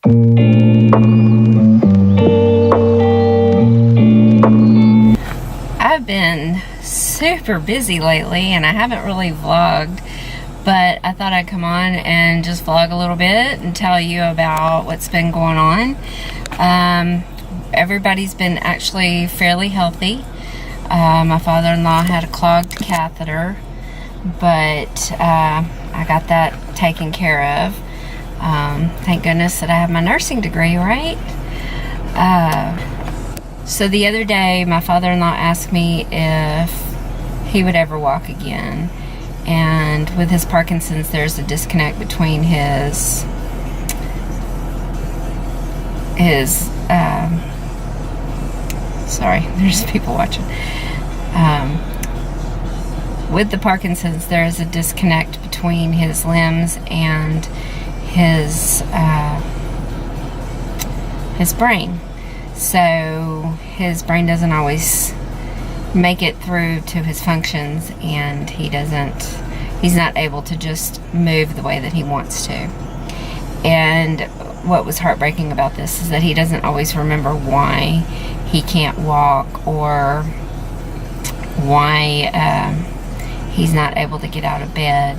I've been super busy lately and I haven't really vlogged, but I thought I'd come on and just vlog a little bit and tell you about what's been going on. Everybody's been actually fairly healthy. My father-in-law had a clogged catheter, but I got that taken care of. Thank goodness that I have my nursing degree, right? So the other day, my father-in-law asked me if he would ever walk again. And with his Parkinson's, there's a disconnect between his sorry, there's people watching. With the Parkinson's, there is a disconnect between his limbs and his brain. So his brain doesn't always make it through to his functions, and he's not able to just move the way that he wants to. And what was heartbreaking about this is that he doesn't always remember why he can't walk or why he's not able to get out of bed.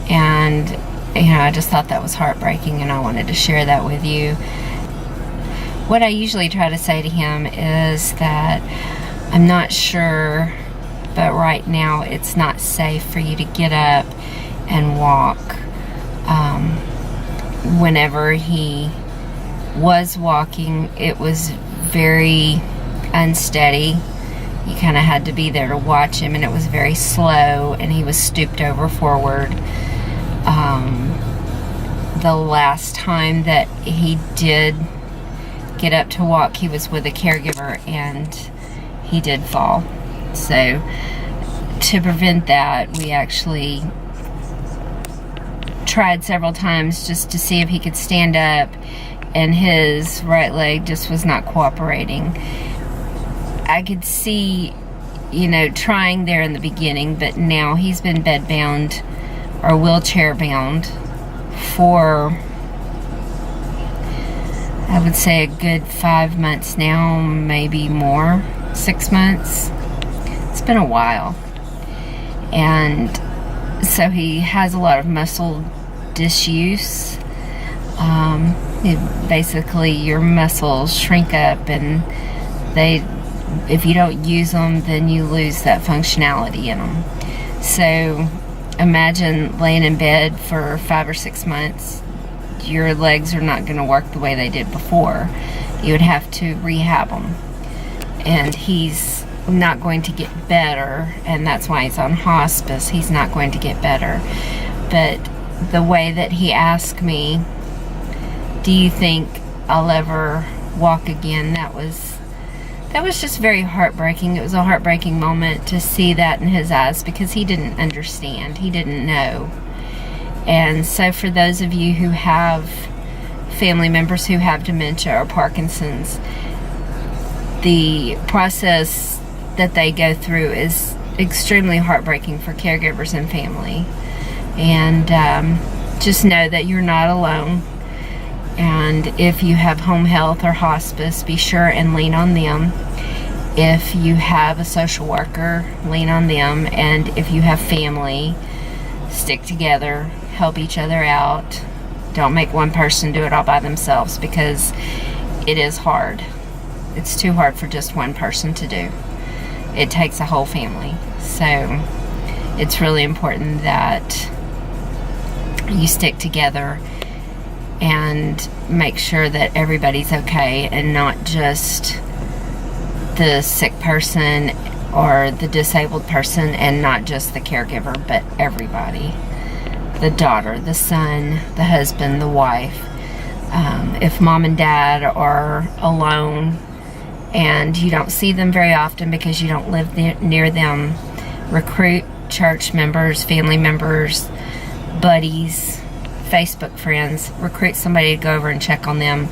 And I just thought that was heartbreaking, and I wanted to share that with you. What I usually try to say to him is that I'm not sure, but right now it's not safe for you to get up and walk. Whenever he was walking, it was very unsteady. You kind of had to be there to watch him, and it was very slow, and he was stooped over forward. The last time that he did get up to walk, he was with a caregiver, and he did fall. So to prevent that, we actually tried several times just to see if he could stand up, and his right leg just was not cooperating. I could see, trying there in the beginning, but now he's been bed bound or wheelchair bound for, I would say, a good 5 months now, maybe more, 6 months. It's been a while. And so he has a lot of muscle disuse. Basically, your muscles shrink up, and if you don't use them, then you lose that functionality in them. So imagine laying in bed for 5 or 6 months. Your legs are not going to work the way they did before. You would have to rehab them, and he's not going to get better, and that's why he's on hospice. He's not going to get better. But the way that he asked me, do you think I'll ever walk again, that was just very heartbreaking. It was a heartbreaking moment to see that in his eyes, because he didn't understand. He didn't know. And so for those of you who have family members who have dementia or Parkinson's, the process that they go through is extremely heartbreaking for caregivers and family. And just know that you're not alone. And if you have home health or hospice, be sure and lean on them. If you have a social worker, lean on them. And if you have family, stick together, help each other out. Don't make one person do it all by themselves, because it is hard. It's too hard for just one person to do. It takes a whole family. So it's really important that you stick together and make sure that everybody's okay, and not just the sick person or the disabled person, and not just the caregiver, but everybody. The daughter, the son, the husband, the wife. If mom and dad are alone and you don't see them very often because you don't live near them, recruit church members, family members, buddies, Facebook friends. Recruit somebody to go over and check on them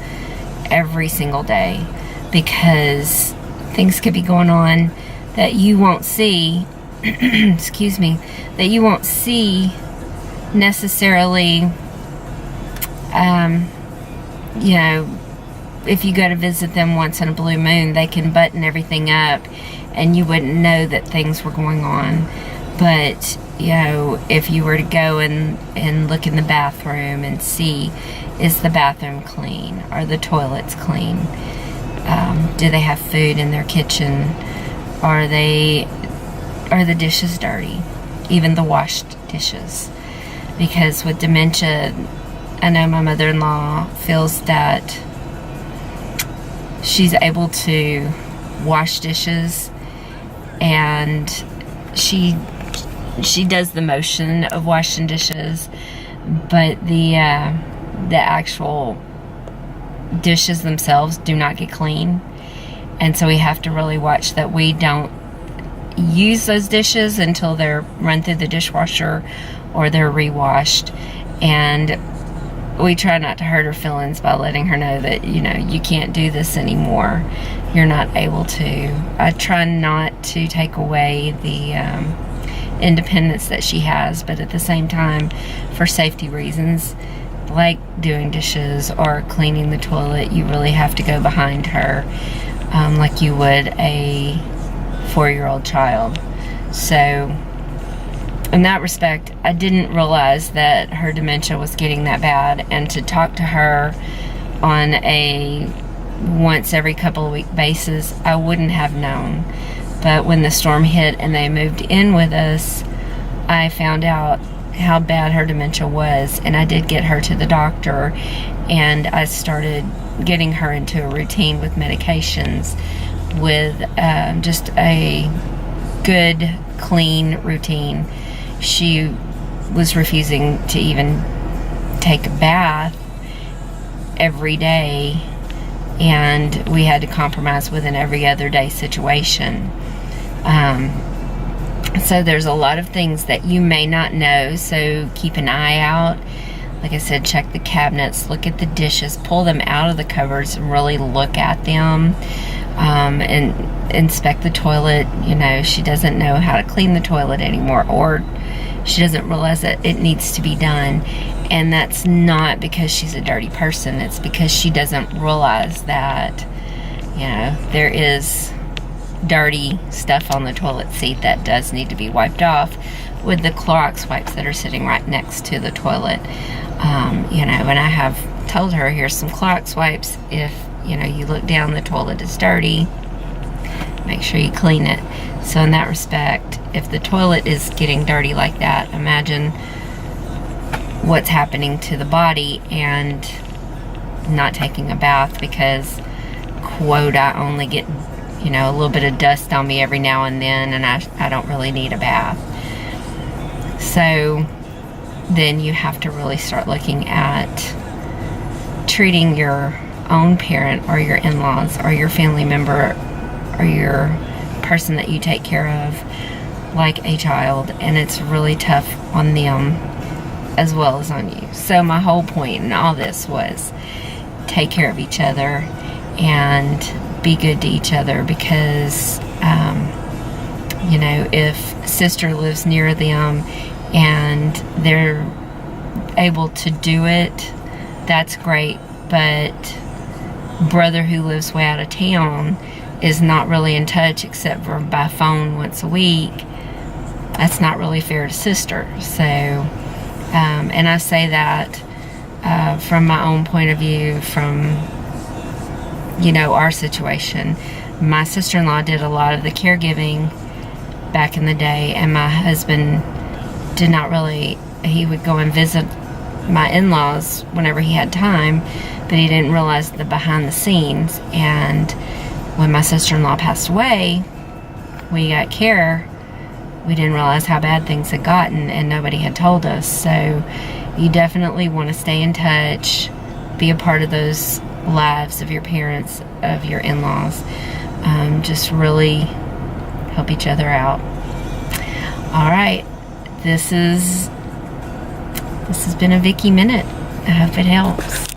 every single day, because things could be going on that you won't see excuse me, that you won't see necessarily you know, if you go to visit them once in a blue moon, they can button everything up and you wouldn't know that things were going on. But, you know, if you were to go and look in the bathroom and see, is the bathroom clean? Are the toilets clean? Do they have food in their kitchen? Are the dishes dirty? Even the washed dishes. Because with dementia, I know my mother-in-law feels that she's able to wash dishes, and she does the motion of washing dishes, but the actual dishes themselves do not get clean. And so we have to really watch that we don't use those dishes until they're run through the dishwasher or they're rewashed. And we try not to hurt her feelings by letting her know that, you know, you can't do this anymore. You're not able to. I try not to take away the independence that she has, but at the same time, for safety reasons, like doing dishes or cleaning the toilet, you really have to go behind her like you would a 4-year-old child. So in that respect, I didn't realize that her dementia was getting that bad, and to talk to her on a once every couple of week basis, I wouldn't have known. But when the storm hit and they moved in with us, I found out how bad her dementia was, and I did get her to the doctor, and I started getting her into a routine with medications, with just a good, clean routine. She was refusing to even take a bath every day, and we had to compromise with an every other day situation. So there's a lot of things that you may not know, so keep an eye out. Like I said, check the cabinets, look at the dishes, pull them out of the cupboards and really look at them, and inspect the toilet. You know, she doesn't know how to clean the toilet anymore, or she doesn't realize that it needs to be done. And that's not because she's a dirty person. It's because she doesn't realize that, you know, there is dirty stuff on the toilet seat that does need to be wiped off with the Clorox wipes that are sitting right next to the toilet. You know, and I have told her, here's some Clorox wipes. If, you know, you look down, the toilet is dirty, make sure you clean it. So in that respect, if the toilet is getting dirty like that, imagine what's happening to the body, and not taking a bath because, quote, I only get, you know, a little bit of dust on me every now and then, and I don't really need a bath. So then you have to really start looking at treating your own parent or your in-laws or your family member or your person that you take care of like a child, and it's really tough on them as well as on you. So my whole point in all this was take care of each other and be good to each other, because you know, if sister lives near them and they're able to do it, that's great. But brother who lives way out of town is not really in touch except for by phone once a week. That's not really fair to sister. So and I say that from my own point of view, from, you know, our situation. My sister-in-law did a lot of the caregiving back in the day, and my husband did not really. He would go and visit my in-laws whenever he had time, but he didn't realize the behind the scenes. And when my sister-in-law passed away, we got care. We didn't realize how bad things had gotten, and nobody had told us. So you definitely want to stay in touch, be a part of those lives of your parents, of your in-laws. Just really help each other out. All right, this has been a Vickie Minute. I hope it helps.